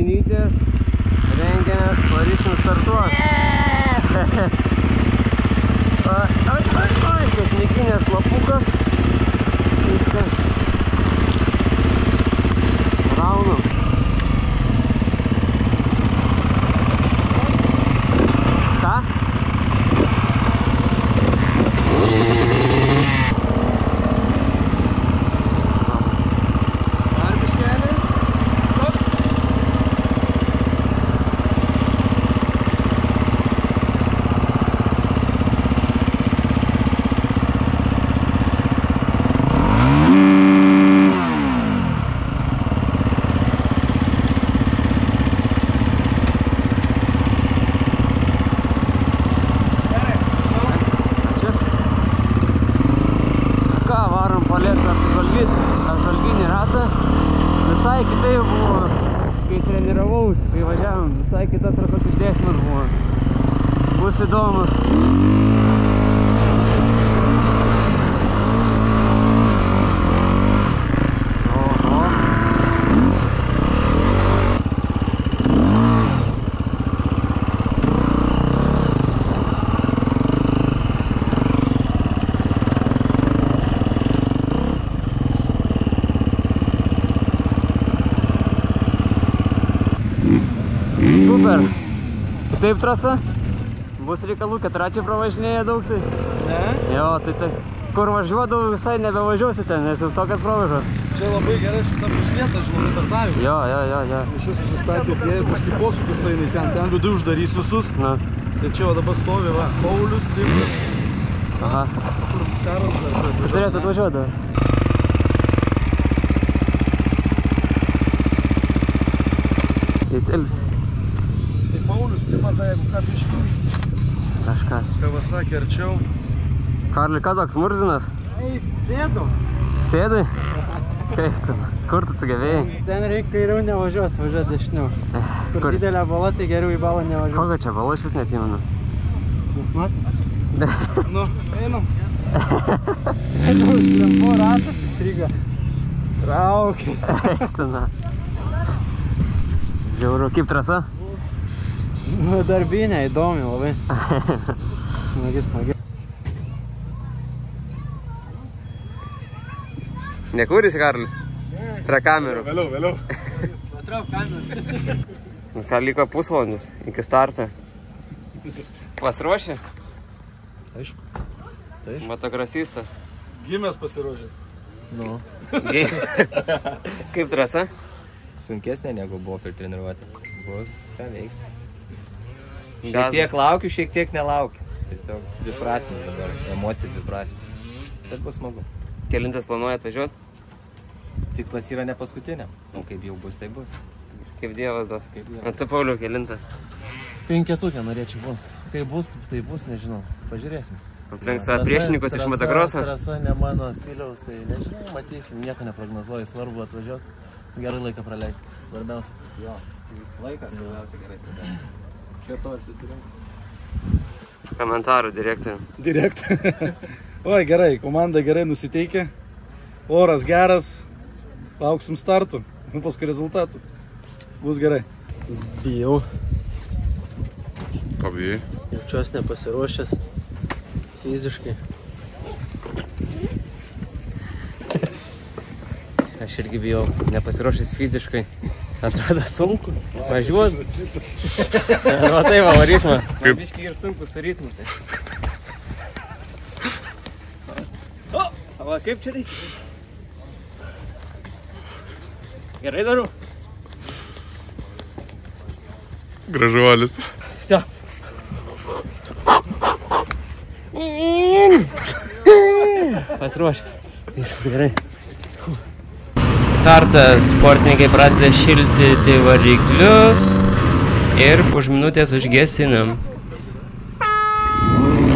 merginytės, rengiamės, varysim startuoti. Oi, technikinės lapukas. Viską. Raunam. Ką? Apžalginį ratą. Visai kitai buvo, kai treniravausi, kai važiavom, visai kitas trasas išdėstymas buvo. Bus įdomu. Super. Taip trasa? Bus reikalų, kad račiai pravažinėja daug tai? Ne? Jo, tai kur važiuodavau visai nebevažiuosite, nes jau tokias pravažos. Čia labai gerai šitą pusvietą, žinau, startavimą. Jo. Šis susistatė dėjai, paskui posūkis eina ten vidų uždarys visus. Na. Tai čia dabar stovi, va, Paulius, Timkas. Aha. Kur Karas dar. Turėtų atvažiuoti dar. Įtilps. Tai Paulius, taip pat, jeigu ką biškį. Kažką. Kawasaki arčiau. Karli, ką toks murzinas? Sėdu. Sėdai? Kaip tu? Kur tu sugebėjai? Ten reikia kairiau nevažiuoti, važiuoti dešiniau. Kur didelė bala, tai geriau į balą nevažiuoti. Kokia čia bala, iš vis neatsimenu. Mat? Nu, einam. Sėdu, užlempo ratas įstriga. Traukia. Eiktina. Žiauru, kaip trasa? Nu, darbinė, įdomi labai. Smagi. Nekūrisi, Karli? Prie kamerų. Vėliau. Patrauk kamerą. Ką liko pusvalandis iki starto. Pasiruošė? Aišku. Motokrasistas. Gimęs pasiruošė. Nu. Kaip trasa? Sunkesnė negu buvo per treniruotę. Bus ką veikti. Šiek tiek laukiu, šiek tiek nelaukiu. Tai toks dviprasmis dabar, emocija dviprasmis. Bet bus smagu. Kelintas planuoja atvažiuoti? Tikslas yra ne paskutinė. O kaip jau bus, tai bus. Kaip dievas dos. Kaip dievas. O tu, Pauliau, kelintas? Penketukę norėčiau būti. Kaip bus, tai bus, nežinau. Pažiūrėsim. Aplenk savo priešininkus iš motokroso? Trasa ne mano stiliaus, tai nežinau, matysim, nieko neprognozuoju, svarbu atvažiuoti, gerai laiką praleisti, svarbiausia. Jo, laikas svarbiausia gerai praleisti. Čia to ir susirinkti. Komentarų direktorių. Oi, gerai, komanda gerai nusiteikia, oras geras, lauksim startų, paskui rezultatų. Bus gerai. Bijau. Ko bijai? Jaučiuos nepasiruošęs. Fiziškai. Aš irgi bijau, nepasiruošęs fiziškai. Atrodo sunku. Važiuot. Va tai va, varys man. Man biškai ir sunku su ritmu. O, va kaip čia reikia? Gerai darau. Gražuolis. Все. Pasiruošęs. Viskas gerai. Startas, sportininkai pradeda šildyti variklius ir už minutės užgesinam.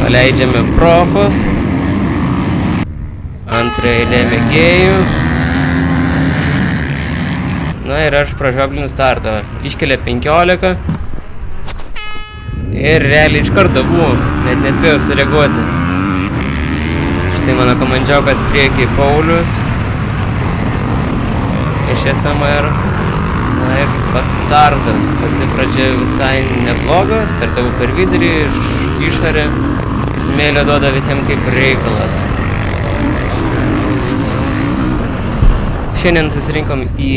Paleidžiame profus. Antrą eilę mėgėjų. Na ir aš pražioblinu startą. Iškelia 15. Ir realiai iš karto buvo, net nespėjau sureaguoti. Štai mano komandžiaukas prieky Paulius iš SMR. Na Na ir pats startas, pati pradžia visai nebloga, startavau per vidurį, išorę, smėlio duoda visiems kaip reikalas. Šiandien susirinkom į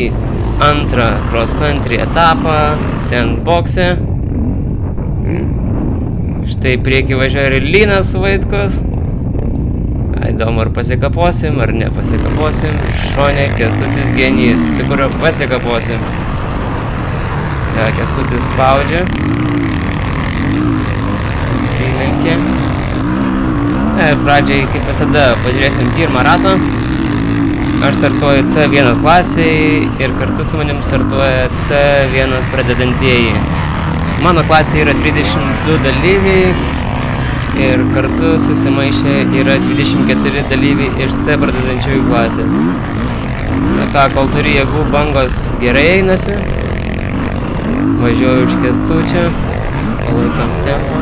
antrą cross country etapą Sandbox'e. Štai priekį važiuoja ir Linas Vaitkus. Įdomu, ar pasikaposim, ar nepasikaposim. Šone Kęstutis Genys, su kurio pasikaposim. Ta, Kęstutis spaudžia. Apsilenkė. Ir pradžiai, kaip visada, pažiūrėsim pirmą ratą. Aš startuoju C1 klasiai ir kartu su manim startuoja C1 pradedantieji. Mano klasė yra 32 dalyviai ir kartu susimaišę yra 24 dalyviai iš C pradedančiųjų klasės. Na ką, kol turi jėgų, bangos gerai einasi. Važiuoju iš Kęstučio, palaikom tempą.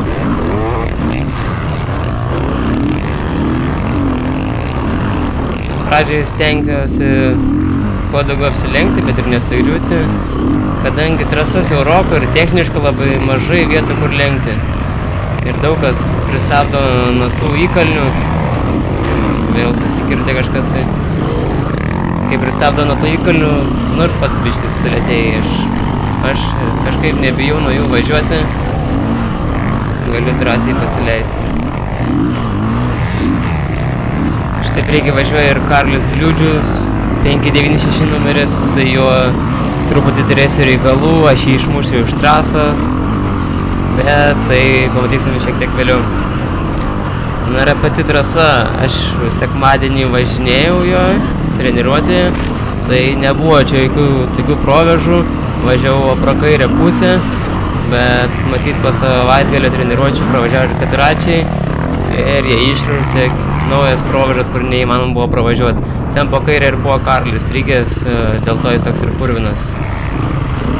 Pradžiai stengsiuosi kuo daugiau apsilenkti, bet ir nesugriūti, kadangi trasas Europą ir techniškai labai mažai vietų, kur lenkti. Ir daug kas pristabdo nuo tų įkalnių, vėl susikirtė kažkas tai. Kai pristabdo nuo tų įkalnių, nu ir pats biškis sulėtėjai. Aš kažkaip nebijau nuo jų važiuoti, galiu drąsiai pasileisti. Štai priekį važiuoja ir Karlis Bliūdžius, 596 numeris, jo truputį turėsiu reikalų, aš jį išmušiu iš trasos, bet tai pamatysime šiek tiek vėliau. Na ir pati trasa, aš sekmadienį važinėjau jo treniruoti, tai nebuvo čia jokių tokių proveržų, važiavau pro kairę pusę, bet matyt po savaitgalio treniruočių pravažiavo ir keturračiai ir jie išrausė naujas provežas, kur neįmanom buvo pravažiuoti. Ten po kairę ir buvo Karlis strigęs, dėl to jis toks ir purvinas.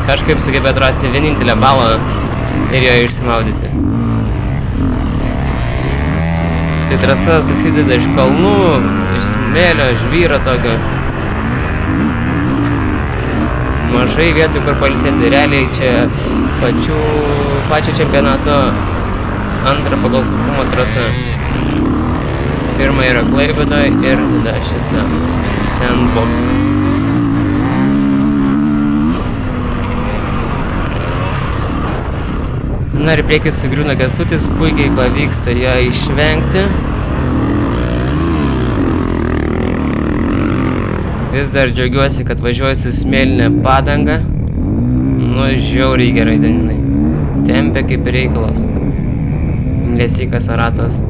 Kažkaip sugebėjo atrasti vienintelę balą ir jo išsimaudyti. Tai trasa susideda iš kalnų, iš smėlio, žvyro tokio. Mažai vietų, kur pailsėti. Realiai čia pačio čempionato antrą pagal sunkumo trasa. Pirma yra Klaipėdoj ir tada šita Sandbox. Na ir priekis sugriūna Kęstutis, puikiai pavyksta ją išvengti. Vis dar džiaugiuosi, kad važiuoju su smėlinė padanga. Nu, žiauriai gerai ten jinai. Tempia kaip reikalas. Lesikas ratas.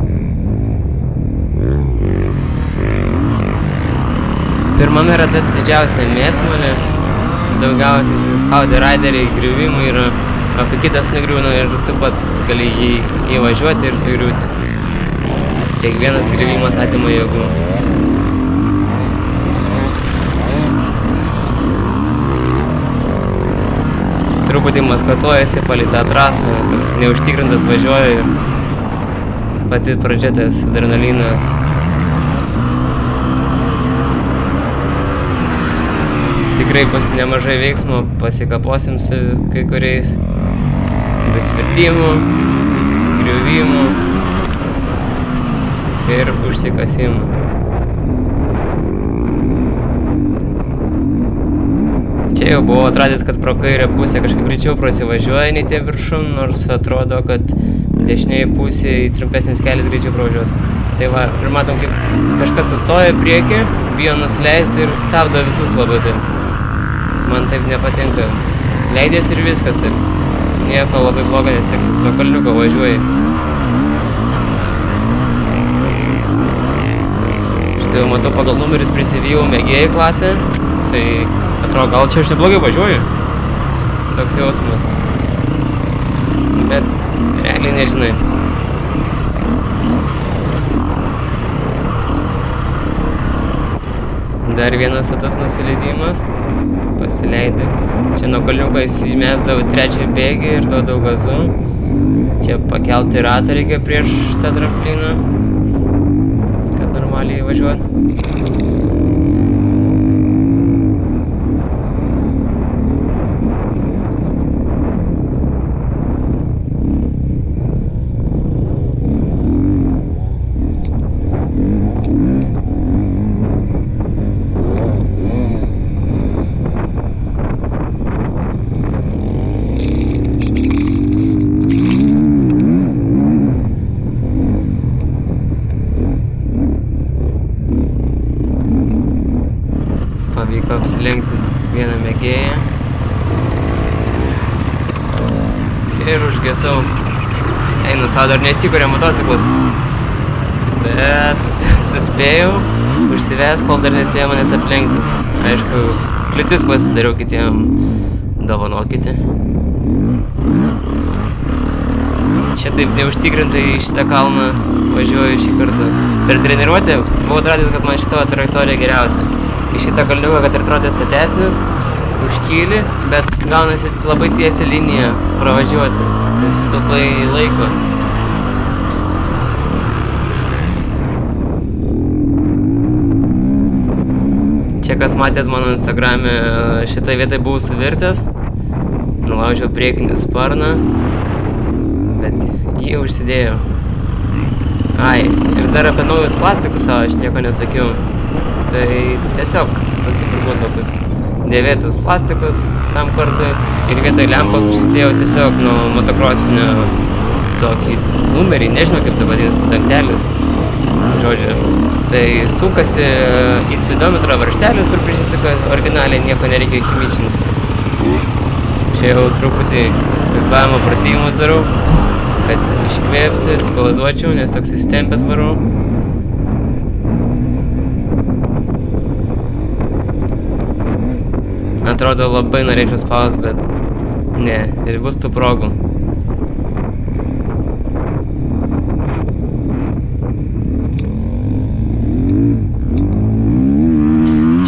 Pirmame rate didžiausia mėsmalė, daugiausiai suspaudė raideriai, griuvimai yra, o kai kitas negriūna ir tu pats gali jį įvažiuoti ir sugriūti. Kiekvienas griuvimas atima jėgų. Truputį maskatuojasi palei tą trasą, toks neužtikrintas važiuoja ir pati pradžia tas adrenalinas. Tikrai bus nemažai veiksmo, pasikaposim su kai kuriais, bus vertimų, griuvimų ir užsikasimų. Čia jau buvau atradęs, kad pro kairę pusę kažkaip greičiau prasivažiuoja nei tie viršum, nors atrodo, kad dešinėje pusėje trumpesnis kelias greičiau pravažiuos. Tai va, ir matom, kaip kažkas sustoja priekį, bijo nusileisti ir stabdo visus labai taip. Man taip nepatinka. Leidės ir viskas taip. Nieko labai blogo, nes tik nuo kalniuko važiuoji. Štai jau matau, pagal numeris prisivijau mėgėjų klasę. Tai atrodo, gal čia aš neblogai važiuoju. Toks jausmas. Bet realiai nežinai. Dar vienas tas nusileidimas. Pasileidai. Čia nuo kalniuko įsimesdavau trečią bėgį ir duodau gazu. Čia pakelti ratą reikia prieš tą trampliną, kad normaliai važiuot. apsilenkti vieną mėgėją. Ir užgesau. Einu savo, dar neįsikuria motociklas. Bet suspėjau užsivest, kol dar nespėjau manęs aplenkti. Aišku, kliūtis pasidariau kitiem, dovanokite. Čia taip neužtikrintai šitą kalną važiuoju šį kartą. Per treniruotę buvau atradęs, kad man šito trajektorija geriausia. Į šitą kalniuką, kad ir atrodė statesnis, užkyli, bet gaunasi labai tiesią liniją pravažiuoti. Tai sutaupai laiko. Čia kas matėt mano Instagrame, šitą vietą buvau suvirtęs. Nulaužiau priekinį sparną. Bet jį užsidėjau. Ai, ir dar apie naujus plastikus savo aš nieko nesakiau. Tai tiesiog nusipirkau tokius dėvėtus plastikus tam kartui ir vietoj lempos užsidėjau tiesiog nuo motokrosinio tokį numerį, nežinau kaip tai vadinasi, dangtelis. Žodžiu, tai sukasi į spidometro varžtelis, kur prisisika originaliai nieko nereikia chimičinti. Čia jau truputį kvėpavimo pratimus darau, kad iškvėpti, atsipalaiduočiau, nes toks įstempęs varau. Atrodo labai norėčiau spaust, bet ne, ir bus tų progų.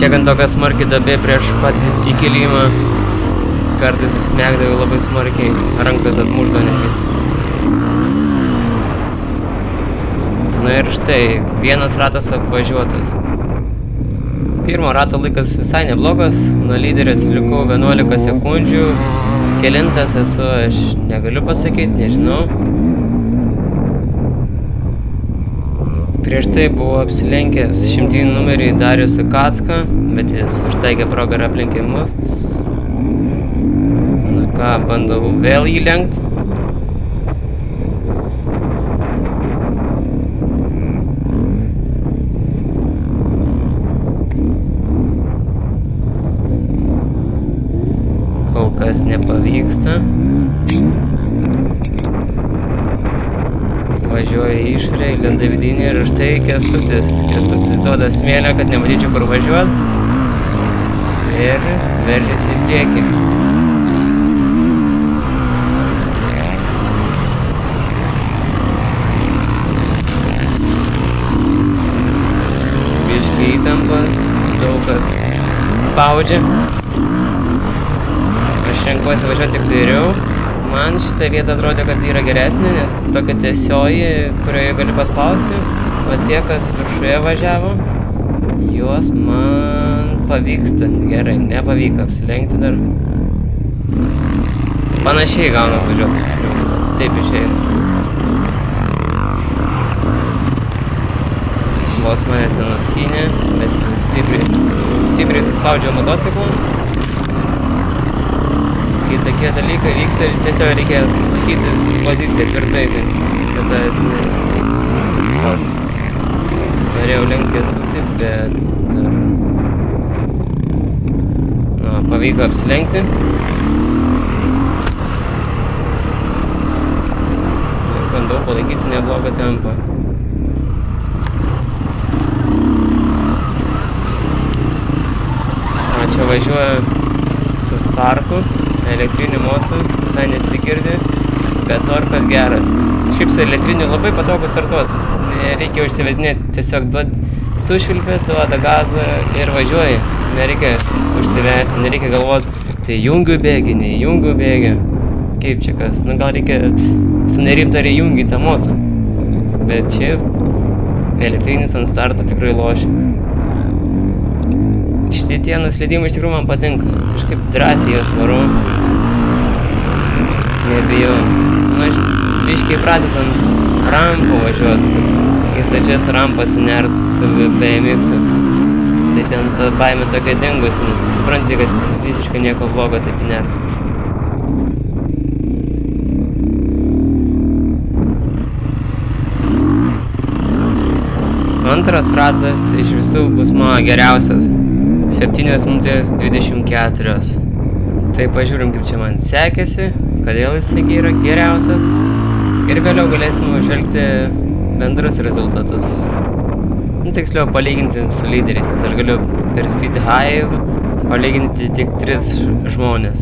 Čia gan tokia smarkiai duobė prieš pat įkilimą. Kartais įsmegdavau labai smarkiai, rankas atmušdavo netgi. Na ir štai, vienas ratas apvažiuotas. Pirmo rato laikas visai neblogas, nuo lyderio atsilikau 11 sekundžių. Kelintas esu, aš negaliu pasakyti, nežinau. Prieš tai buvau apsilenkęs 100 numerį Darius Kacką, bet jis užtaikė progą ir aplenkė mus. Na ką, bandau vėl jį lenkt. Kol kas nepavyksta. Važiuoja į išorę, lenda vidinį ir štai Kęstutis. Kęstutis duoda smėlio, kad nematyčiau kur važiuot. Ir veržiasi į priekį. Biškį įtampa, daug kas spaudžia. Aš renkuosi važiuoti tik kairiau. Man šitą vietą atrodė, kad yra geresnė, nes tokia tiesioji, kurioje gali paspausti. O tie, kas viršuje važiavo, juos man pavyksta. Gerai, nepavyko apsilenkti dar. Panašiai gaunas važiuoti iš tikrųjų. Taip išeina. Vos manęs nenuskynė, bet stipriai suspaudžiau motociklą. Kai tokie dalykai vyksta, tiesiog reikia laikytis poziciją tvirtai, tai tada jis nespaudžia. Norėjau lenkt Kęstutį, bet dar pavyko apsilenkti. Ir bandau palaikyti neblogą tempą. Čia važiuoja su Starku. Elektrinį mosą, visai nesigirdi, bet torkas geras. Šiaip su elektriniu labai patogu startuoti. Nereikia užsivedinėti, tiesiog sušvilpė, duoda gazą ir važiuoji. Nereikia užsivesti, nereikia galvoti, tai jungiu bėgi, neįjungiu bėgi. Kaip čia kas? Nu gal reikia sunerimti ar įjungi tą mosą. Bet šiaip elektrinis ant starto tikrai lošia. Šitie nuslydimai iš tikrųjų man patinka. Kažkaip drąsiai jos varau. Nebijau. Nu, aš biškiai pratęs ant rampų važiuoti. Į stačias rampas nert su BMX-u. Tai ten ta baimė tokia dingusi, nes supranti, kad visiškai nieko blogo taip nert. Antras ratas iš visų bus mano geriausias. 7:24. Tai pažiūrim, kaip čia man sekėsi, kodėl jisai yra geriausias. Ir vėliau galėsim žvelgti bendrus rezultatus. Tiksliau palyginsim su lyderiais, nes aš galiu per Speed Hive palyginti tik 3 žmonės.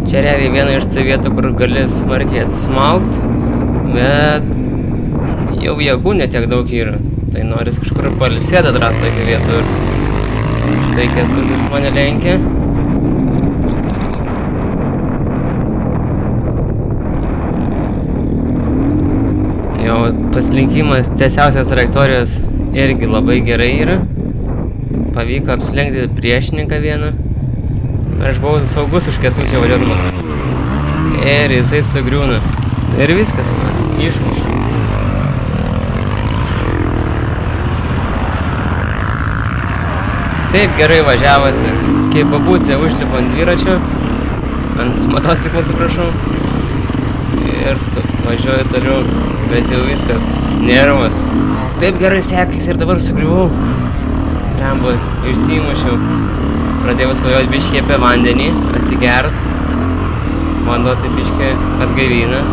Čia realiai viena iš tų vietų, kur gali smarkiai atsmaugt, bet jau jėgų netiek daug yra. Tai noris kažkur pailsėti atrast tokią vietą ir štai Kęstutis mane lenkia. Jo paslinkimas tiesiausios trajektorijos irgi labai gerai yra. Pavyko apsilenkti priešininką vieną. Aš buvau saugus už Kęstučio važiuodamas. Ir jisai sugriūna. Ir viskas man išmuša. Taip gerai važiavosi, kaip babutė užlipo ant dviračio, ant motociklo, atsiprašau, ir važiuoju toliau, bet jau viskas, nervas. Taip gerai sekėsi ir dabar sugriuvau, rembo, išsimušiau, pradėjau svajoti biškį apie vandenį, atsigert, vanduo tai biškį atgaivina.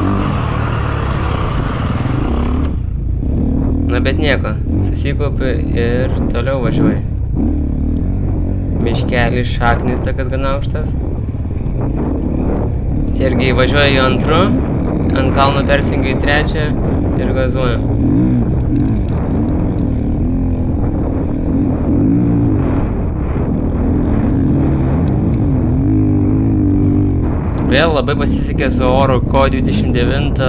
Na bet nieko, susikaupiu ir toliau važiuoju. Miškelis, šaknis tokias gana aukštas. Čia irgi važiuoju į 2, ant kalno persingiu į 3 ir gazuoju. Vėl labai pasisekė su oru, Ko-29,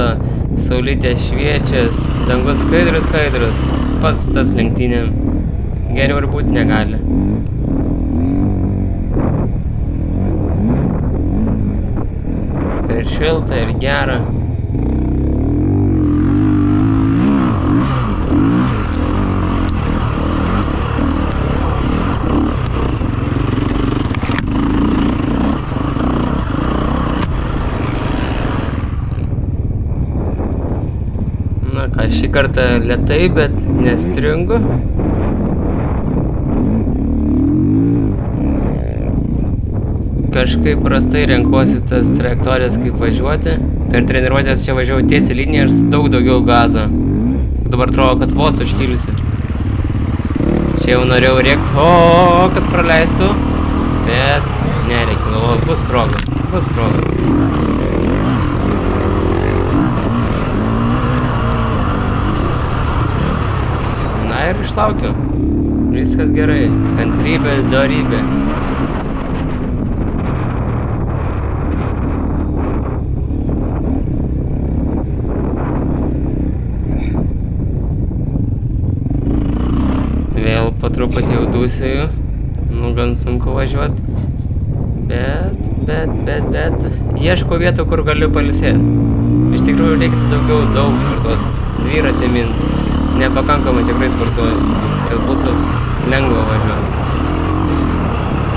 saulytė šviečias, dangus skaidrus, pats tas lenktynėm. Geriau ir būti negali. Ir šilta, ir gera. Na ką, šį kartą lėtai, bet nestringu. Kažkaip prastai renkuosi tas trajektorijas, kaip važiuoti. Per treniruotės čia važiavau tiesiai liniją ir daug daugiau gazo. Dabar atrodo, kad vos užkyliusi. Čia jau norėjau rėkti, kad praleistų. Bet nereikia, galvoju, bus proga. Na ir išlaukiu. Viskas gerai. Kantrybė, dorybė. Vėl po truputį jau dūsiju, gan sunku važiuoti, bet ieško vietų, kur galiu pailsėti. Iš tikrųjų reikia daug sportuoti, dviratį mint, nepakankamai tikrai sportuoju, kad būtų lengva važiuoti.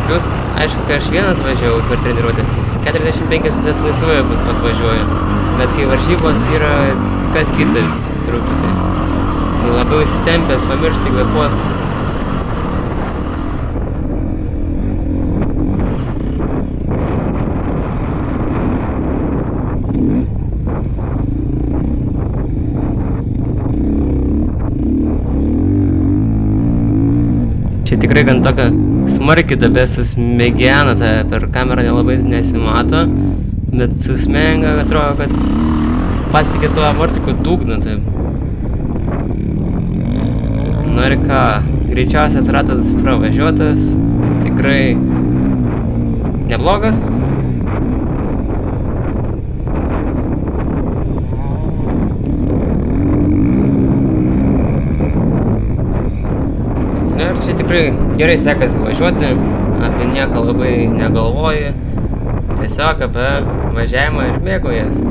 Plius, aišku, kai aš vienas važiavau per treniruotę, 45 minutės laisvai atvažiuoju, bet kai varžybos yra kas kita truputį. Labiau įsitempęs, pamiršti kvėpuoti. Čia tikrai gan tokia smarkiai dabesis mėgiena, per kamerą nelabai nesimato, bet susmenga, atrodo, kad pasiekė tuo abortikų dugną. Taip. Nu ir ką, greičiausias ratas pravažiuotas, tikrai neblogas. Ir čia tikrai gerai sekasi važiuoti, apie nieką labai negalvoji, tiesiog apie važiavimą ir mėgaujies.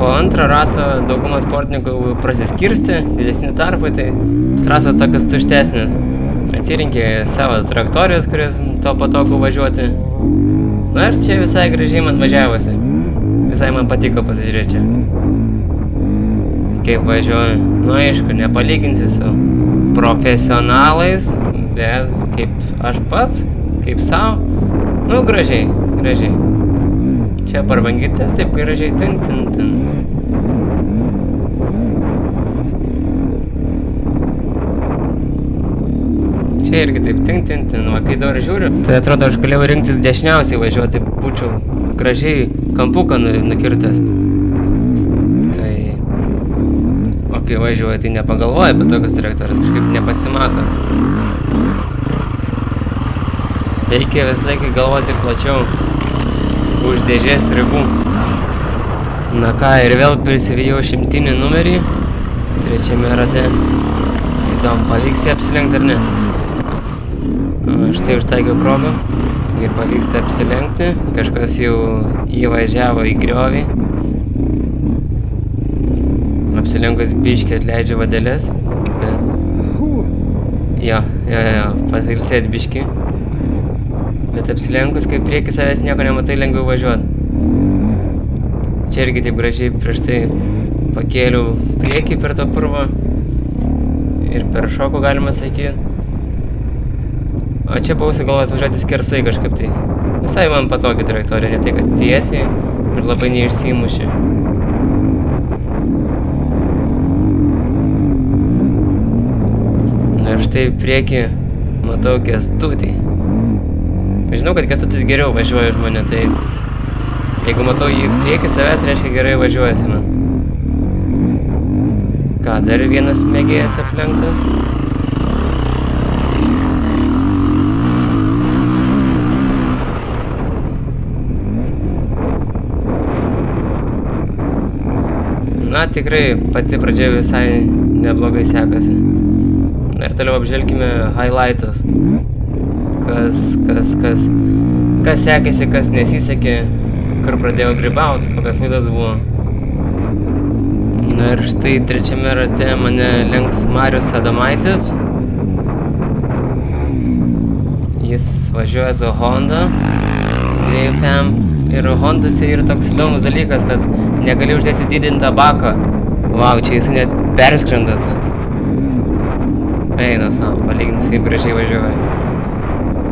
Po antrą ratą dauguma sportininkų prasiskirsti, didesni tarpai, tai trasas tokios tuštesnės. Atsirinkė savo traktorijas, kurias to patogu važiuoti. Na ir čia visai gražiai man važiavosi. Visai man patiko pasižiūrėti čia. Kaip važiuoju. Nu aišku, nepalyginsi su profesionalais, bet kaip aš pats, kaip savo. Nu gražiai, gražiai. Čia parbangytės taip gražiai tin. Čia irgi taip tin. Va, kai dabar žiūriu, tai atrodo, aš galėjau rinktis dešiniausiai važiuoti, būčiau gražiai kampuką nukirtęs. Tai, o kai važiuoju, tai nepagalvoju apie tokias traktorius, kažkaip nepasimato. Reikia vis laikai galvoti plačiau už dėžės ribų. Na ką, ir vėl prisivijau 100 numerį, 3 rate. Įdomu, pavyks jį apsilenkti ar ne? Štai užtaikiau progą ir pavyksta apsilenkti. Kažkas jau įvažiavo į griovį. Apsilenkus biškį atleidžia vadeles, bet jo, pasilsėt biškį. Bet apsilenkus, kai prieki savęs nieko nematai, lengviau važiuoti. Čia irgi taip gražiai prieš tai pakėliau priekį per tą purvą ir per šokų galima sakyti. O čia buvau sugalvojęs važiuoti skersai kažkaip tai. Visai man patogi trajektorija, ne tai, kad tiesiai ir labai neišsimuši. Ir štai priekį matau Kęstutį. Žinau, kad Kęstutis geriau važiuoja už mane, tai jeigu matau jį priekį savęs, reiškia gerai važiuojasi man. Ką, dar vienas mėgėjas aplenktas? Na, tikrai pati pradžia visai neblogai sekasi. Ir toliau apžvelkime highlightus. Kas sekėsi, kas nesisekė, kur pradėjau grybauti, kokios laidos buvo. Na ir štai 3 rate mane lenks Marius Adomaitis. Jis važiuoja su Honda 2PM. Ir Hondose yra toks įdomus dalykas, kad negali uždėti didintą baką. Vau, čia jis net perskrenda. Eina savo, palyginus, kaip gražiai važiuoja.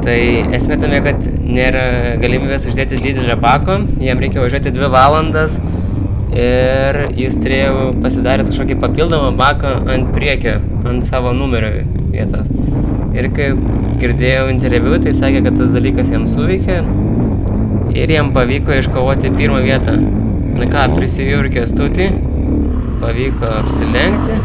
Tai esmė tame, kad nėra galimybės uždėti didelę baką. Jam reikia važiuoti 2 valandas. Ir jis turėjo pasidaręs kažkokį papildomą baką ant priekio, ant savo numerio vietos. Ir kaip girdėjau interviu, tai sakė, kad tas dalykas jam suveikė. Ir jam pavyko iškovoti 1 vietą. Na ką, prisivijau ir Kęstutį. Pavyko apsilenkti.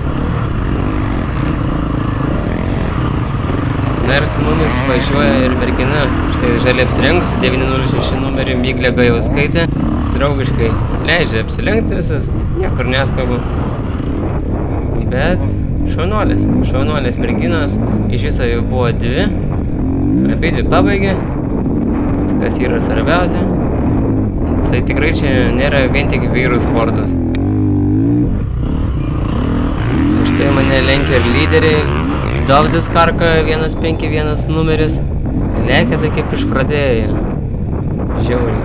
Na ir su mumis važiuoja ir mergina. Štai žaliai apsirengusi 906 numerį Miglė Gajauskaitė. Draugiškai leidžia apsilenkti visas. Niekur neskabu. Bet šaunuolės merginos. Iš viso jau buvo 2. Abidvi pabaigė. Kas yra svarbiausia. Tai tikrai čia nėra vien tik vyrų sportas. Štai mane lenkia ir lyderiai. Dovydas Karka 151 numeris. Lekia tai kaip išpradėjo. Žiauriai.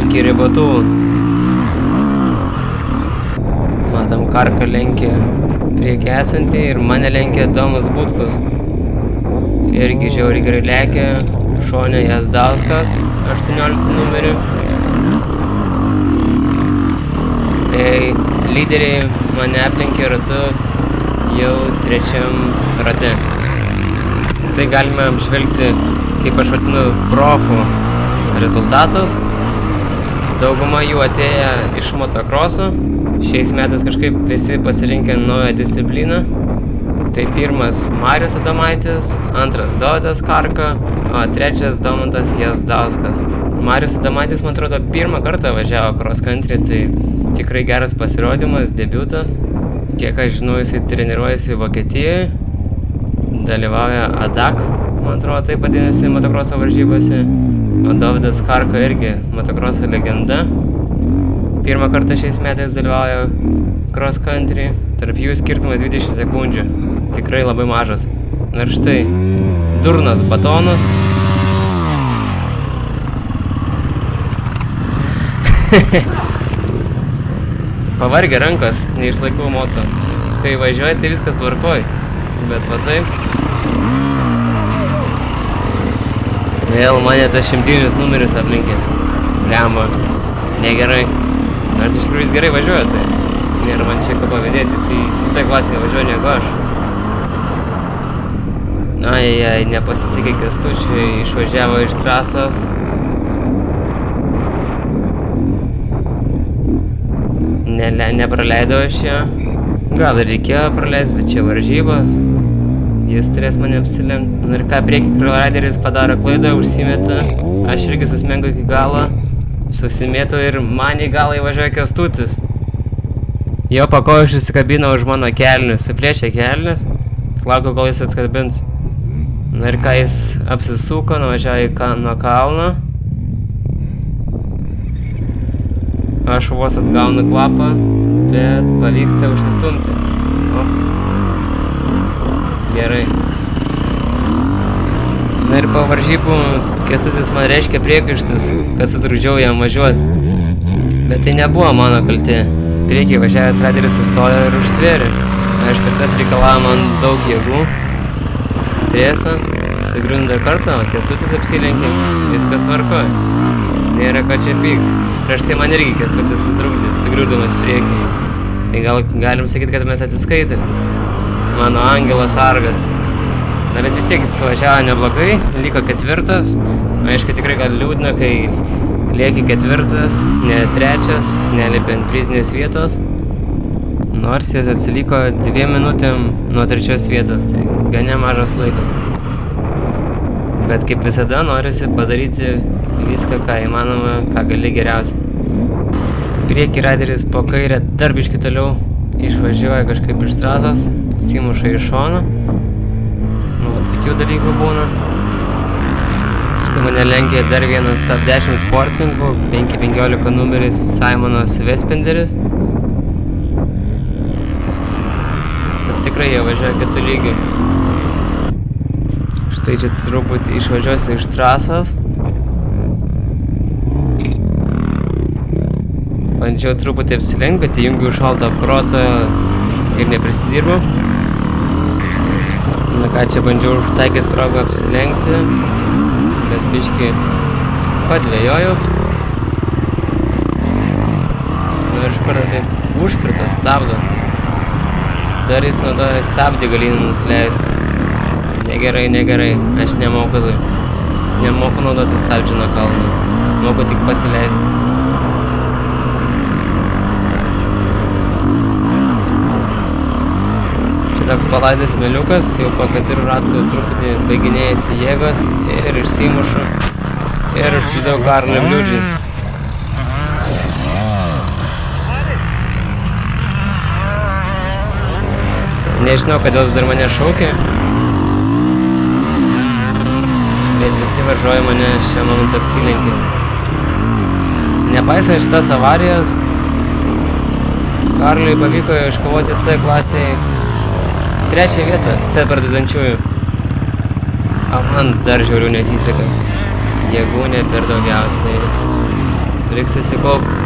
Iki ribotų. Matom, Karka lenkia priekį esantį ir mane lenkia Domas Butkus. Irgi žiauriai gerai lekia. Šonė Jazdauskas 18 numeriu. Tai lyderiai mane aplenkė ratu jau 3 rate. Tai galime apžvelgti, kaip aš vadinu, profų rezultatus. Dauguma jų atėję iš motokroso. Šiais metais kažkaip visi pasirinkę naują discipliną. Tai pirmas Marius Adomaitis, antras Dovydas Karka, o trečias Domantas Jazdauskas. Marius Adomaitis, man atrodo, 1 kartą važiavo cross country, tai tikrai geras pasirodymas, debiutas. Kiek aš žinau, jisai treniruojasi Vokietijoje, dalyvauja ADAC, man atrodo, taip vadinasi motokroso varžybose. O Dovydas Karka irgi motokroso legenda. 1 kartą šiais metais dalyvauja cross country, tarp jų skirtumas 20 sekundžių. Tikrai labai mažas. Ir štai, durnas batonas. Pavargė rankas, neišlaikau moco. Kai važiuoji, tai viskas tvarkoj. Bet va taip. Vėl mane tas 100 numeris aplinkė. Blemba. Negerai. Nors iš tikrųjų jis gerai važiuoja, tai. Nėra man čia ką pavydėti, jis į kitą klasę važiuoja negu aš. Ai, nepasisekė Kęstučiui, išvažiavo iš trasos. Nepraleido aš ją. Gal ir reikėjo praleisti, bet čia varžybos. Jis turės mane apsilenkti. Ir ką, priekį Raideris padaro klaidą, užsimeta. Aš irgi susmengu iki galo. Susimėtų ir man į galą įvažiuoja Kęstutis. Jo pakojas įsikabino už mano kelnius. Suplėčia kelnius. Laukiu, kol jis atkabins. Na ir ką, jis apsisuko, nuvažiavo nuo kalno. Aš vos atgaunu kvapą, bet pavyksta užsistumti. O. Gerai. Na ir po varžybų Kęstutis man reiškia priekaištus, kad sutrukdžiau jam važiuoti. Bet tai nebuvo mano kaltė. Priekyje važiavęs Raideris sustojo ir užtvėrė. Aišku, tas reikalavo man daug jėgų, streso, sugriundo kartą, o Kęstutis apsilenkė. Viskas tvarkoja. Nėra ką čia pykti. Prieš tai man irgi Kęstutis sutrukdė, sugriūdamas priekį. Tai galim sakyti, kad mes atsiskaitėm. Mano angelas sargas. Na, bet vis tiek jis važiavo neblogai, liko 4. Aišku, tikrai gal liūdna, kai lieki 4, ne 3, nelipi ant prizinės vietos. Nors jis atsiliko 2 minutėm nuo 3 vietos, tai gan nemažas laikas. Bet kaip visada norisi padaryti viską, ką įmanoma, ką gali geriausiai. Priekį Raideris po kairę dar biškį toliau išvažiuoja kažkaip iš trasos, atsimuša iš šono. Nu, tokių dalykų būna. Štai mane lenkia dar vienas top 10 sportininkų, 5-15 numeris Simonas Vespenderis. Bet tikrai jie važiuoja kitų lygių. Štai čia truputį išvažiuosiu iš trasos. Bandžiau truputį apsilenkti, bet įjungiau šaltą protą ir neprisidirbau. Na ką, čia bandžiau užtaikyti progą apsilenkti, bet biškį padvėjojau. Nu ir iš kur taip užkrito, stabdo. Dar jis naudoja stabdį galinį nusileisti. Negerai, negerai, aš nemoku naudoti stabdžių nuo kalno. Moku tik pasileisti. Toks palaidęs smėliukas, jau po 4 ratų truputį baiginėjasi jėgos ir išsimušu ir užkliudau Karlui Bliūdžiui. Nežinau, kodėl jis dar mane šaukė, bet visi važiuoja mane šią momentą apsilenkė. Nepaisant šitas avarijos, Karliui pavyko iškovoti C klasėje 3 vietą, C pradedančiųjų. O man dar žiaurių nesiseka. Jėgų ne per daugiausiai. Reiks susikaupti,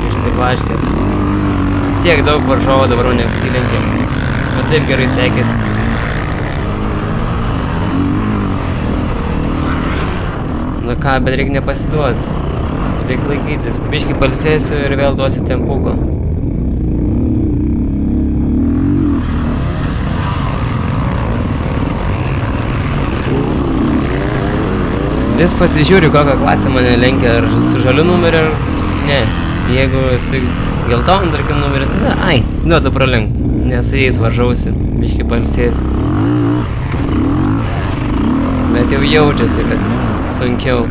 išsiplaškęs. Tiek daug varžovų dabar mane apsilenkė. O taip gerai sekėsi. Na ką, bet reik nepasiduoti. Reik laikytis. Biškį pailsėsiu ir vėl duosiu tempuko. Vis pasižiūriu, kokią klasę mane lenkia, ar su žaliu numeriu, ar ne. Jeigu su geltonu, tarkim, numeriu, tada, duodu pralenkt, nes su jais varžausi, biškį pailsėsiu. Bet jau jaučiasi, kad sunkiau.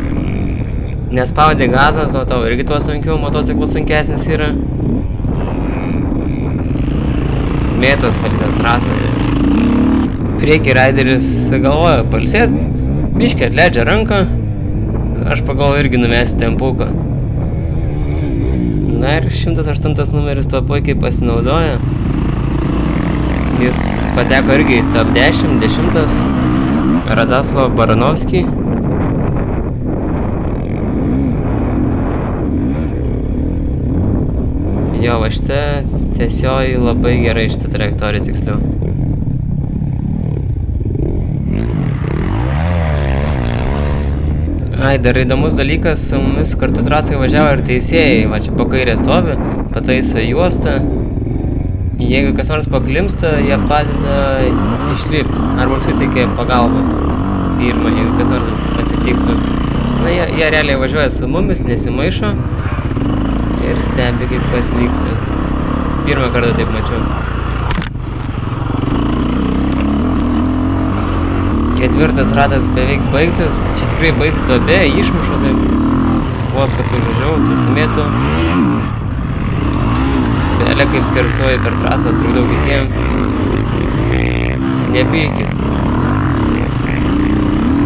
Nespaudė gazas, nuo to irgi tuo sunkiau, motociklas sunkesnis yra. Mėtos palytė trasą. Priekį Raideris galvoja pailsėti. Biškį atleidžia ranką, aš pagalvoju irgi numesti tempuką. Na ir 108 numeris to puikiai pasinaudoja. Jis pateko irgi į top 10, 10. Radoslavą Baranovskį. Jo, va šitą tiesioji labai gerai šitą trajektoriją tiksliau. Ai, dar įdomus dalykas, su mumis kartu trasai važiavo ir teisėjai. Va čia po kairė stovi, pataiso juostą. Jeigu kas nors paklimsta, jie padeda išlipti. Arba suteikia pagalbą. Pirmą, jeigu kas nors atsitiktų. Na, jie realiai važiuoja su mumis, nesimaišo. Ir stebi, kaip kas vyksta. Pirmą kartą taip mačiau. Ketvirtas ratas beveik baigtas. Čia tikrai baisi duobė, išmušo taip. Vos, kad užvažiavau, susimėtų. Belė kaip skersuoja per trasą, trukdau kitiem. Nepykit.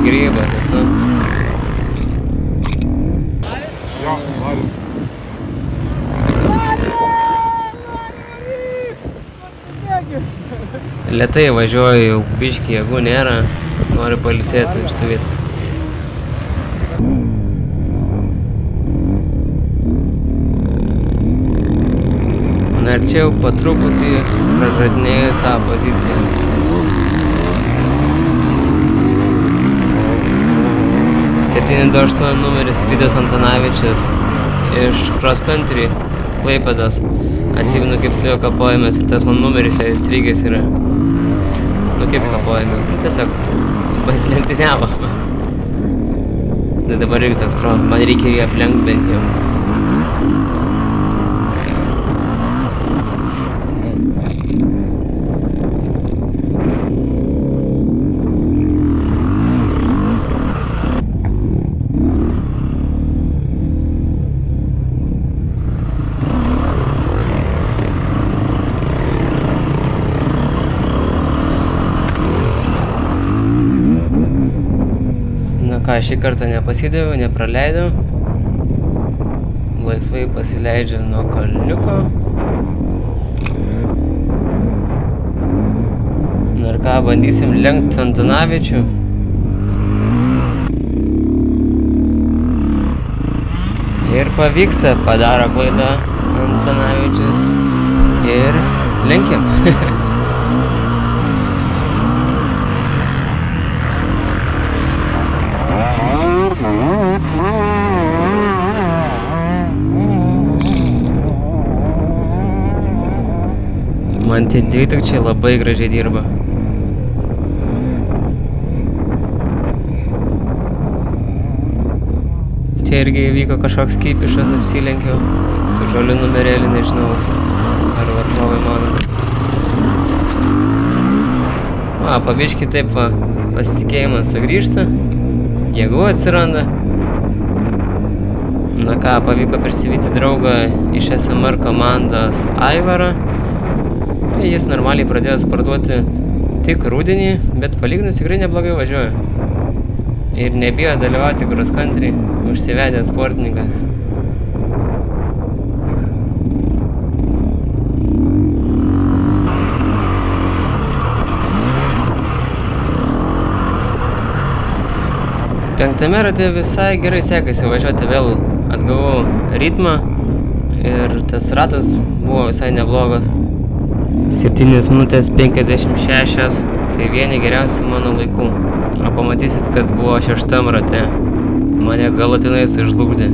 Grybas esu. Lėtai važiuoju, biškį jėgų nėra, noriu pailsėti šitą vietą. Na ir čia jau po truputį pražadinėjau savo pozicijas. Numeris Vidas Antanavičius iš Cross Country Klaipėdos. Atsimenu, kaip su jo kapojamės ir tas man numeris įstrigęs yra. Nu kaip kapojamės, nu tiesiog lenktyniavo. Tai dabar irgi toks atrodo, man reikia jį aplenkti bent jau. Ką, šį kartą nepasidaviau, nepraleidau. Laisvai pasileidžia nuo kalniuko. Na ir ką, bandysim lenkti Antanavičių. Ir pavyksta, padaro klaidą Antanavičius. Ir lenkiam. Man tie dvitakčiai labai gražiai dirba. Čia irgi įvyko kažkoks kipišas, apsilenkiau su žoliu numerėlį, nežinau, ar varžovai mano. Pabiškį taip va, pasitikėjimas sugrįžta, jėgų atsiranda. Na ką, pavyko prisivyti draugą iš SMR komandos Aivarą. Jis normaliai pradėjo sportuoti tik rudenį, bet palyginus tikrai neblogai važiuoja. Ir nebijo dalyvauti cross country, užsivedęs sportininkas. Penktame rate visai gerai sekasi važiuoti, vėl atgavau ritmą ir tas ratas buvo visai neblogas. 7 minutės 56, tai vieni geriausių mano laikų. O pamatysit, kas buvo 6 rate. Mane galutinai sužlugdė.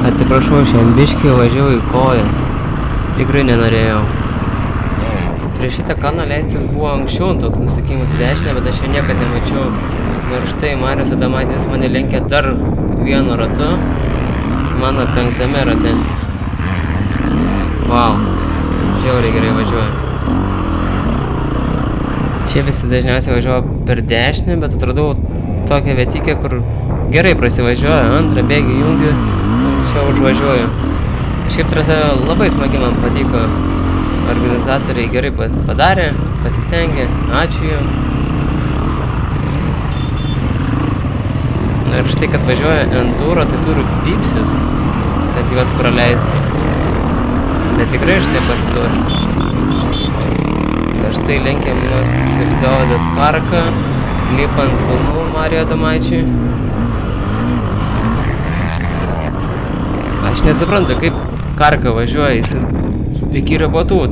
Atsiprašau, šiandien biškį važiavau į koją. Tikrai nenorėjau. Prieš šitą kalną leistis buvo anksčiau toks nusukimas dešinę, bet aš jo niekad nemačiau. Ir štai Marius Adomaitis mane lenkė dar vienu ratu, mano 5 rate. Vau, žiauriai gerai važiuoja. Čia visi dažniausiai važiuoja per dešinę, bet atradau tokią vietikę, kur gerai prasivažiuoja, antrą bėgį jungiu. Čia užvažiuoju. Šiaip trasa labai smagi, man patiko. Organizatoriai gerai padarė, pasistengė. Ačiū jums. Ir štai, kad važiuoja enduro, tai turiu pypsis, kad juos praleisti. Bet tikrai aš nepasiduosiu. Ir štai lenkiamas ir Dovydas Karka, lipant kalnų Marijo Adomaičiui. Aš nesuprantu, kaip Karka važiuoja, jis iki ribotų.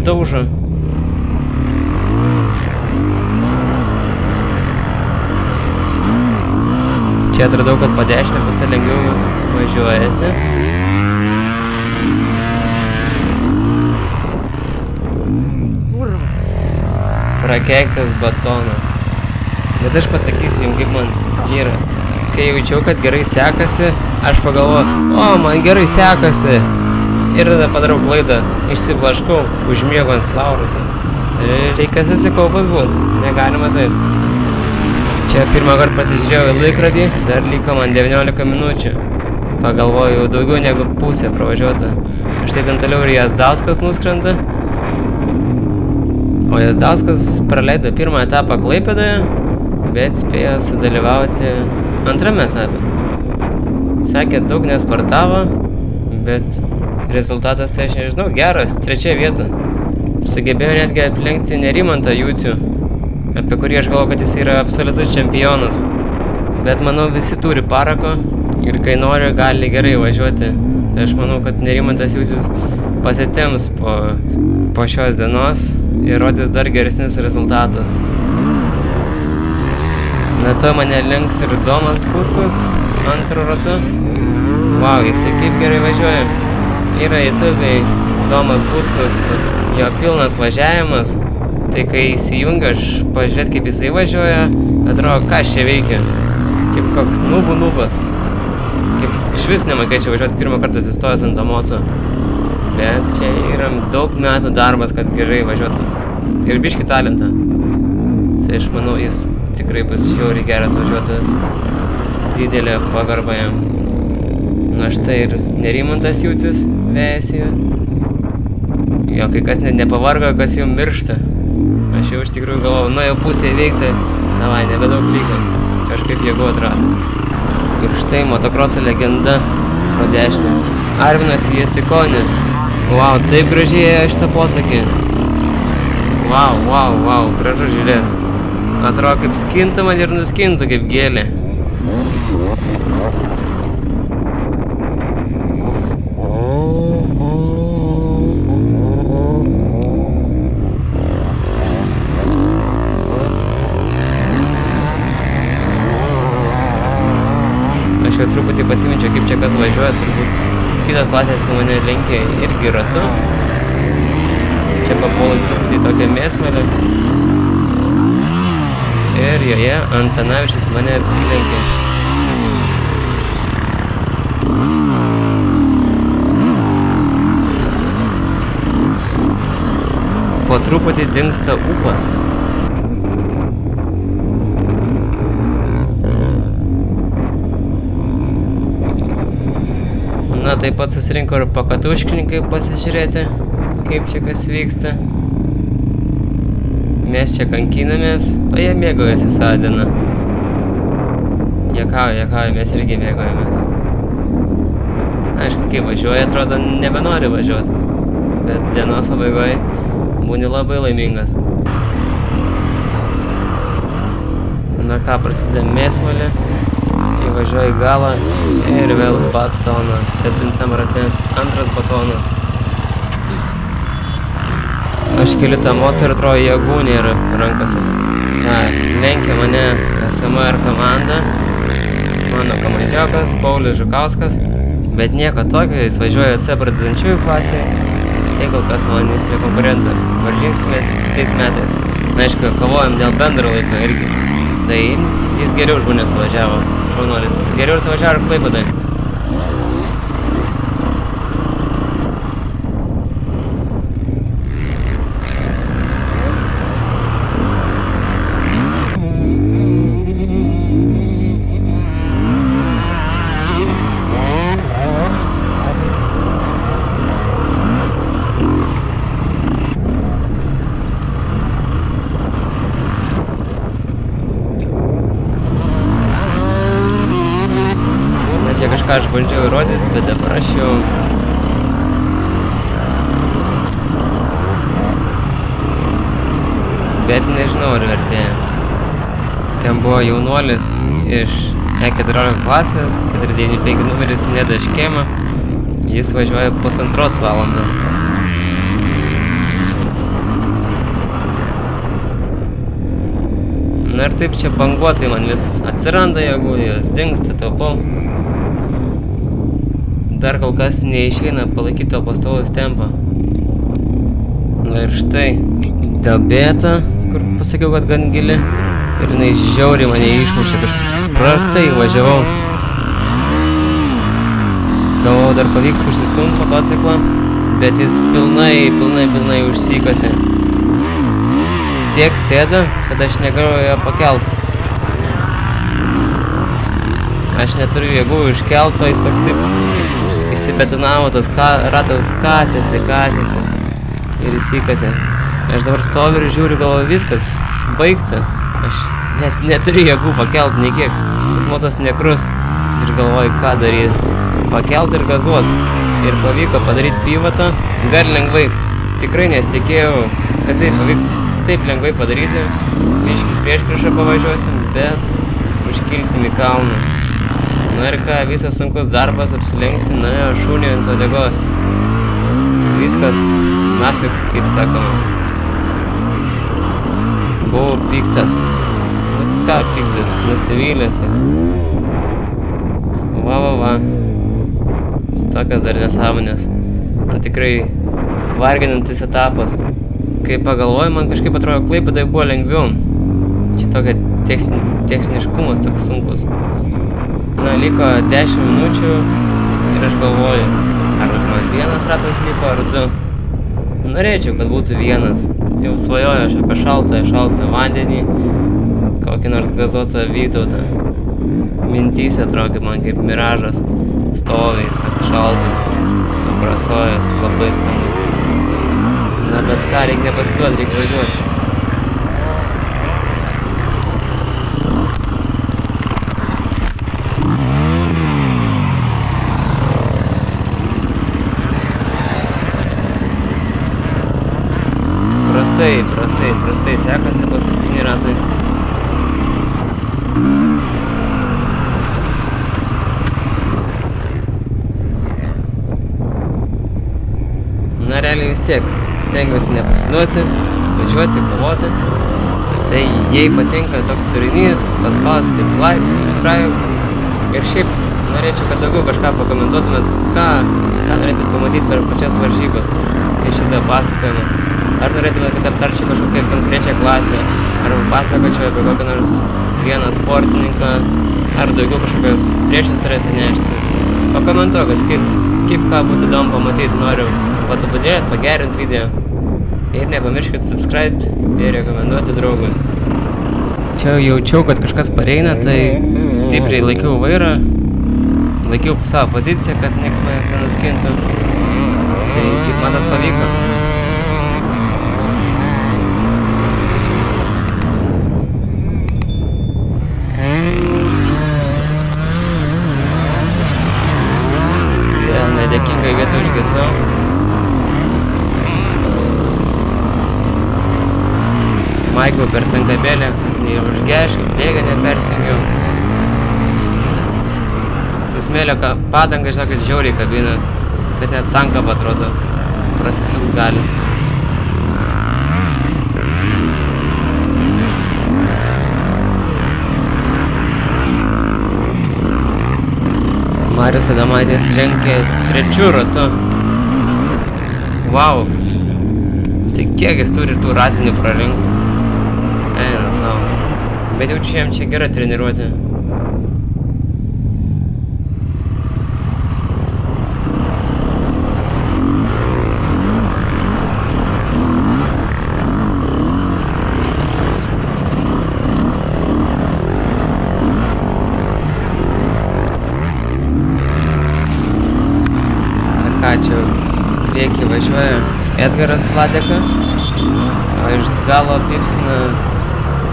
Daužo. Čia atradau, kad po dešinę pusę lengviau važiuojasi. Prakeiktas batonas. Bet aš pasakysiu jums, kaip man yra. Kai jaučiau, kad gerai sekasi, aš pagalvoju, o, man gerai sekasi. Ir tada padarau klaidą, išsiblaškau, užmiegu ant laurų. Reikia susikaupus būt, negalima taip. Čia pirmą kartą pasižiūrėjau į laikrodį, dar liko man 19 minučių. Pagalvoju, jau daugiau negu pusė pravažiuota. Štai ten toliau ir Jazdauskas nuskrenda. O Jazdauskas praleido pirmą etapą Klaipėdoje, bet spėjo sudalyvauti antrame etape. Sakė, daug nespartavo, bet rezultatas, tai aš nežinau, geras, 3 vieta. Sugebėjo netgi aplenkti Nerimantą Jucių, apie kurį aš galvoju, kad jis yra absoliutus čempionas. Bet manau, visi turi parako ir kai nori, gali gerai važiuoti. Aš manau, kad Nerimantas Jucius pasitems po šios dienos ir rodys dar geresnis rezultatas. Na to mane lenks ir Domas Butkus antru ratu. Vau, jisai kaip gerai važiuoja. Yra YouTube'ai Domas Butkus, jo pilnas važiavimas. Tai kai įsijungia, aš pažiūrėt, kaip jisai važiuoja, atrodo, ką aš čia veikia. Kaip koks nubas. Kaip iš vis nemokėčiau važiuoti pirmą kartą atsistojęs ant moco. Bet čia yra daug metų darbas, kad gerai važiuotų. Ir biškį talentą. Tai aš manau, jis tikrai bus žiauriai geras važiuotojas. Didelė pagarba jam. Na štai ir Nerimantas Jucius vejasi. Jo, kai kas net nepavargo, kas jau miršta. Aš jau iš tikrųjų galvojau, nu jau pusė įveikti, davai, nebedaug lygo, kažkaip jėgų atrado. Ir štai motokroso legenda pro dešinę. Arminas Jasikonis. Vau, taip gražiai ėjo šitą posakį. Vau, gražu žiūrėt. Atrodo, kaip skinta man ir nuskinta kaip gėlė. Aš jau truputį pasiminčiau, kaip čia kas važiuoja, turbūt kitas klasės mane lenkė irgi ratu. Čia papuolai truputį tokią mėsmelę. Ir joje Antanavičius mane apsilenkė. Po truputį dingsta ūpas. Na, taip pat susirinko ir pakatuškininkai pasižiūrėti, kaip čia kas vyksta. Mes čia kankinamės, o jie mėgaujasi savo dieną. Juokauja, mes irgi mėgaujamės. Aišku, kai važiuoja, atrodo, nebenori važiuoti. Bet dienos pabaigoje būni labai laimingas. Na ką, prasideda mėsmalė. Įvažiuoja į galą ir vėl batonas. 7 rate, antras batonas. Aš keliu tą mocą ir atrodo jėgų nėra rankose. Lenkia mane SMR komanda. Mano komandžiokas, Paulius Žukauskas. Bet nieko tokio, jis važiuoja C pradedančiųjų klasėje. Tai kol kas man jis ne konkurentas. Varžinsimės kitais metais. Na, aišku, kovojam dėl bendro laiko irgi. Tai jis geriau už mane suvažiavo. Šaunuolis. Geriau suvažiavo ir Klaipėdai. bandžiau įrodyti, bet dabar aš jau bet nežinau, ar vertėjo. Ten buvo jaunuolis iš E14 klasės, 495 numeris Neda Škėma. Jis važiuoja 1,5 valandos. Na ir taip čia banguotai man vis atsiranda jėgų, jos dingsta, taupau. Dar kol kas neišeina palaikyti to pastovaus tempą. Na ir štai, duobėta, kur pasakiau, kad gan gili. Ir jinai žiauriai mane išmušė, kažkaip prastai važiavau. Galvojau, dar pavyks užsistumti motociklą, bet jis pilnai užsikasė. Tiek sėda, kad aš negaliu ją pakelt. Aš neturiu jėgų iškelt, o jis toks įsibetonavo, tas ratas kasėsi ir įsikasė. Aš dabar stoviu ir žiūriu, galvoju, viskas, baigta. Aš net neturiu jėgų pakelt nei kiek. Tas motas nekrus ir galvoju, ką daryti. Pakelt ir gazuot. Ir pavyko padaryti pivotą gan lengvai. Tikrai nesitikėjau, kad tai pavyks taip lengvai padaryti. Biškį priešpriešą pavažiuosim, bet užkilsim į kalną. Na ir ką, visas sunkus darbas apsilenkti, na, šūnį ant uodegos. Viskas nafik, kaip sakoma. Buvau piktas. Nu ką piktas, nusivylęs. Va. Tokios dar nesąmonės. Na tikrai varginantis etapas. Kai pagalvoju, man kažkaip atrodo, Klaipėdai buvo lengviau. Čia tokia techniškumas toks sunkus. Na, liko 10 minučių ir aš galvoju, ar man vienas ratas liko, ar 2. Norėčiau, kad būtų vienas. Jau svajoju aš apie šaltą vandenį, kokį nors gazuotą Vytautą. Mintyse atrodo, man kaip miražas stoviais, toks šaltas, aprasojęs, labai skanus. Na, bet ką, reikia nepasiduoti, reikia važiuoti. Prastai sekasi paskutiniai ratai. Na, realiai vis tiek stengiuosi nepasiduoti, važiuoti, kovoti. Tai jei patinka toks turinys, paspauskit like, subscribe. Ir šiaip norėčiau, kad daugiau kažką pakomentuotumėt, ką norėtumėt pamatyti per pačias varžybas iš šitą pasakojimą. Ar norėtumėt, kad aptarčiau kažkokią konkrečią klasę, ar pasakočiau apie kokį nors vieną sportininką, ar daugiau kažkokios priešistorės įnešti. Pakomentuokit, kaip ką būtų įdomu pamatyti, noriu patobulėti, pagerinti video. Ir nepamirškit subscribe ir rekomenduoti draugui. Čia jaučiau, kad kažkas pareina, tai stipriai laikiau vairą, laikiau savo poziciją, kad nieks manęs nenuskintų. Tai kaip man tas pavyko. Vėl nedėkingai vietą užgesau. Maikau per sankabėlę, neužgeškiau, bėgą nepersengiau. Su smėlio padanga, žinokit, žiauriai kabina, kad net sankaba atrodo prasisukt gali. Marius Adomaitis lenkė 3 ratu. Vau! Tai kiek jis turi tų ratinių prarinkti? Eina savo. Bet jau čia jam čia gera treniruotė. Ką čia priekį važiuoja Edgaras Vladeka, o iš galo pipsina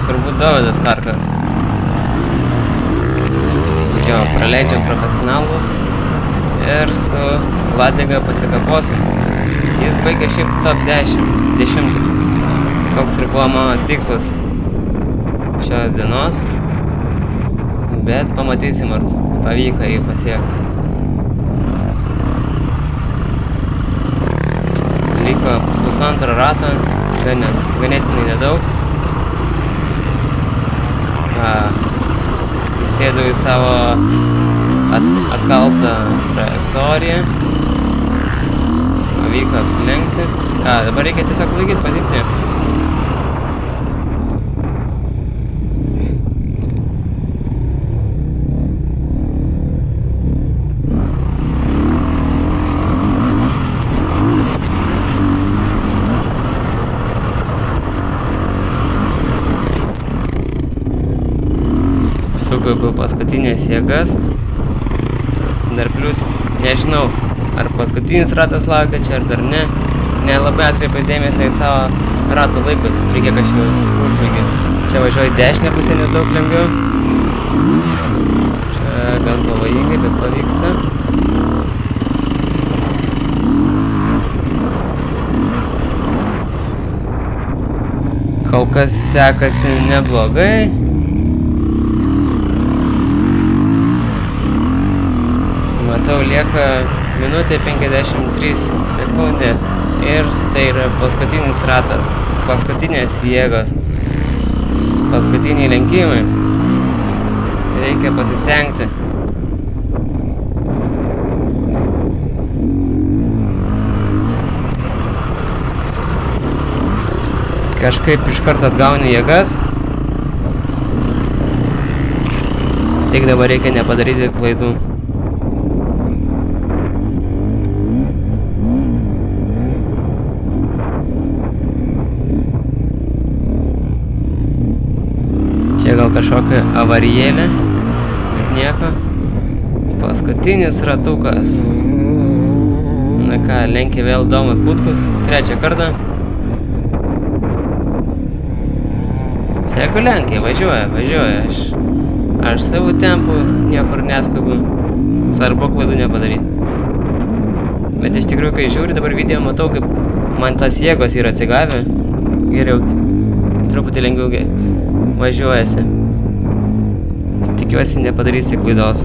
turbūt Dovydas Karka. Jo, praleidžiam profesionalus, ir su Ladiga pasikaposim. Jis baigė šiaip top 10. Koks ir buvo mano tikslas šios dienos. Bet pamatysim, ar pavyko jį pasiekti. Liko pusantro rato, ganėtinai nedaug. Įsėdau į savo atkaltą trajektoriją. Pavyko apsilenkti. Dabar reikia tiesiog laikyti poziciją. Sukaupiau paskutinės jėgas. Dar plius, nežinau, ar paskutinis ratas laukia čia, ar dar ne. Nelabai atkreipiau dėmesio į savo ratų laikus, prie kiek aš juos užbaigiu. Čia važiuoju dešinę pusę, nes daug lengviau. Čia gan pavojingai, bet pavyksta. Kol kas sekasi neblogai. Matau, lieka minutė 53 sekundės ir tai yra paskutinis ratas, paskutinės jėgos, paskutiniai lenkimai. Reikia pasistengti. Kažkaip iš karto atgauni jėgas. Tik dabar reikia nepadaryti klaidų. Čia gal kažkokia avarijėlė, bet nieko. Paskutinis ratukas. Na ką, lenkia vėl Domas Butkus, trečią kartą. Jeigu lenkia, važiuoja. Aš savo tempu niekur neskubu. Svarbu klaidų nepadaryti. Bet iš tikrųjų, kai žiūri dabar video, matau, kaip man tas jėgos yra atsigavę. Ir jau truputį lengviau važiuojasi. Tikiuosi nepadarysi klaidos.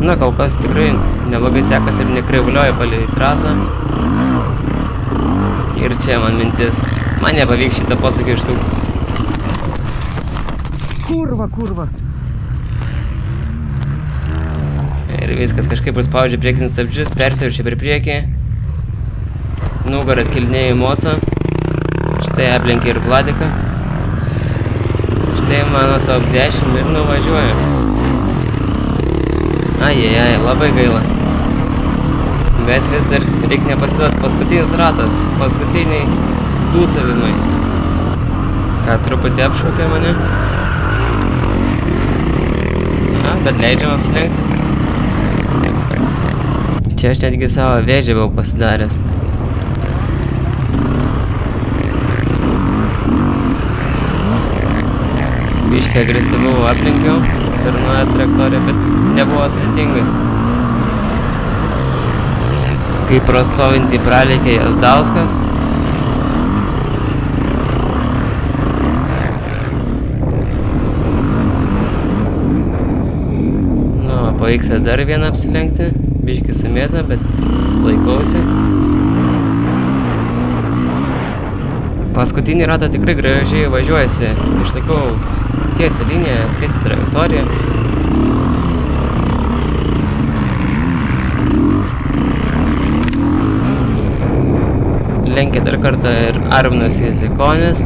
Na, kol kas tikrai neblogai sekasi ir nekreivulioja palei trasą. Ir čia man mintis. Man nepavyks šitą posūkį išsukti. Kurva. Ir viskas kažkaip paspaudžia priekinius stabdžius, persiverčia per priekį. Nugarą atkelinėju Mocą. Štai aplenkė ir Vladiką. Štai mano top 10 ir nuvažiuoju. Ajajaj, labai gaila. Bet vis dar reikia nepasiduoti. Paskutinis ratas, paskutiniai dūsavimai. Ką, truputį apšaukė mane. Na, bet leidžiam apsilenkti. Čia aš netgi savo vėžę buvau pasidaręs. Biškį agresyvau aplenkiau per naują trajektoriją, bet nebuvo sudėtingai. Kaip prastovintį pralėkė Jasdauskas. Nu, pavyks dar vieną apsilenkti. Biškį sumėta, bet laikausi. Paskutinį ratą tikrai gražiai važiuojasi. Išlaikau tiesią liniją, tiesią trajektoriją. Lenkia dar kartą ir Arminas Jasikonis.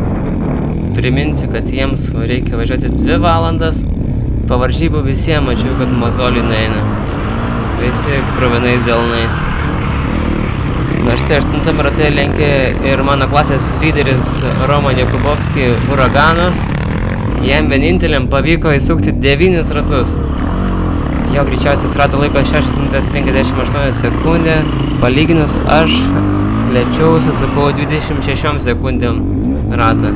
Priminsiu, kad jiems reikia važiuoti 2 valandas. Po varžybų visiems mačiau, kad mozolį nueina. Visi kruvinais delnais. Na štai 8 rate lenkė ir mano klasės lyderis Roman Jakubovski Uraganas. Jam vieninteliam pavyko įsukti 9 ratus. Jo greičiausias rato laikas 6 minutės 58 sekundės. Palyginus aš lėčiau susukau 26 sekundėm ratą.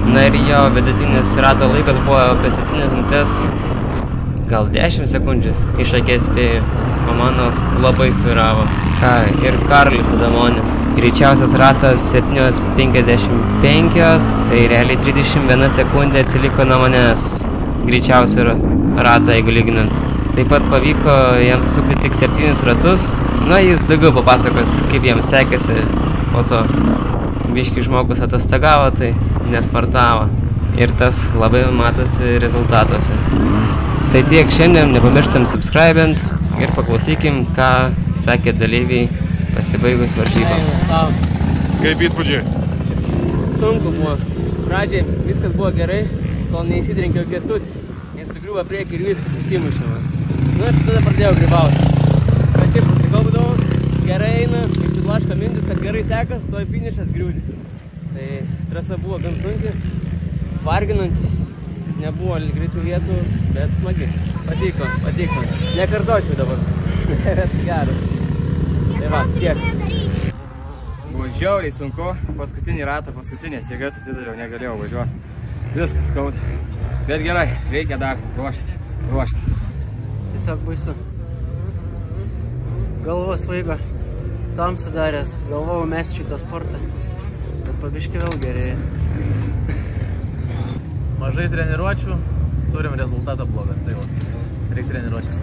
Na ir jo vidutinis rato laikas buvo apie 7 minutės, gal 10 sekundžių iš akies spėjau, o mano labai sviravo. Ką, ir Karolis Adamonis. Greičiausias ratas 7:55, tai realiai 31 sekundė atsiliko nuo manęs. Greičiausią ratą, jeigu lyginant. Taip pat pavyko jam susukti tik 7 ratus. Na, jis daugiau papasakos, kaip jam sekėsi po to. Biški žmogus atostagavo, tai nespartavo. Ir tas labai matosi rezultatuose. Tai tiek šiandien, nepamirštam subscribint ir paklausykim, ką sakė dalyviai pasibaigus varžybom. Kaip įspūdžiai? Sunku buvo. Pradžiai viskas buvo gerai, kol neįsidrinkiau Kęstutį. Jis sugriuvo priekį ir viskas įsimušė man. Nu ir tada pradėjau grybauti. Bet čia susikaupdavau, gerai eina, išsiblaško mintis, kad gerai sekas, toj finišas griūdi. Tai trasa buvo gan sunki, varginanti. Nebuvo greitų vietų, bet smagi. Patiko. Nekartočiau dabar. Bet geras. Tai va, tiek. Buvo žiauriai sunku, paskutinį ratą, paskutinės jėgas atidaviau, negalėjau važiuoti. Viskas skauda. Bet gerai, reikia dar ruoštis. Tiesiog baisu. Galva svaigo, tam sudaręs, galvojau mes šitą sportą, bet pabiškai vėl gerėja. Mažai treniruočių, turim rezultatą blogą, tai va, reikia treniruotis.